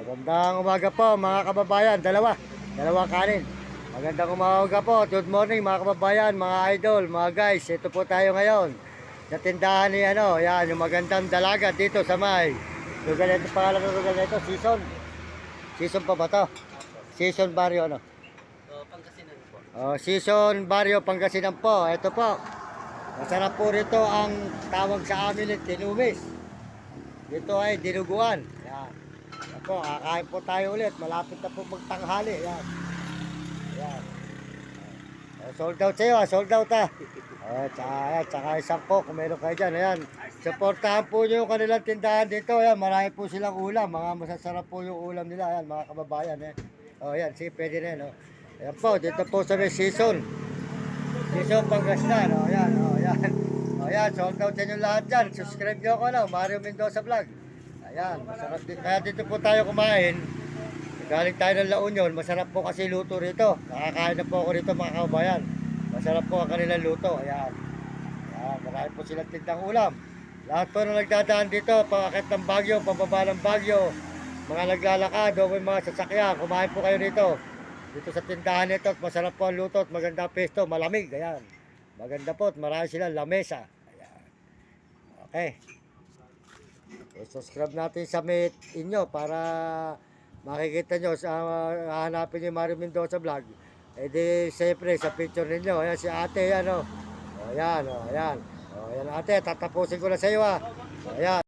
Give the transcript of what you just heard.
Magandang umaga po mga kababayan, dalawa kanin. Magandang umaga po, good morning mga kababayan, mga idol, mga guys. Ito po tayo ngayon sa tindahan ni yan, yung magandang dalaga dito sa may lugar nito, pangalan ng lugar nito, Season pa ba to? Season Barrio Pangasinan po. Season Barrio Pangasinan po. Ito po. Masarap po rito ang tawag sa amin ng tinumis. Dito ay dinuguan. Yan. Ako, kakain po tayo ulit. Malapit na po magtanghali. Yan. Yan. Sold out sa'yo, sold out ha. Tsaka isang po kung meron kayo dyan. Ayan. Supportahan po nyo yung kanilang tindahan dito. Ayan, marami po silang ulam. Mga masasarap po yung ulam nila. Ayan, mga kababayan. Ayan, sige, pwede na yun. Ayan po, dito po sa may season. Season Pangasinan. Ayan, ayan. Ayan, sold out sa inyo lahat dyan. Subscribe nyo ako, Mario Mendoza Vlog. Ayan, masarap din. Kaya dito po tayo kumain. Galing tayo ng La Union. Masarap po kasi luto rito. Nakakain na po ako rito mga kababayan. Masarap po ang kanilang luto. Ayan. Ayan, marami po silang tindang ulam. Lahat po na nagdadaan dito, pangakit ng Bagyo, pababa ng Bagyo, mga naglalakad o may mga sasakyan, kumain po kayo rito. Dito sa tindahan nito at masarap po ang luto at maganda pesto, malamig. Ayan. Maganda po at marami silang lamesa. Ayan. Okay. Subscribe natin sa Meet inyo para makikita nyo sa hahanapin nyo yung Mario Mendoza Vlog. E di siyempre sa picture ninyo. Ayan si ate yan o. Ayan o, ayan. O, ayan ate, tatapusin ko na sa iyo ha. Ayan.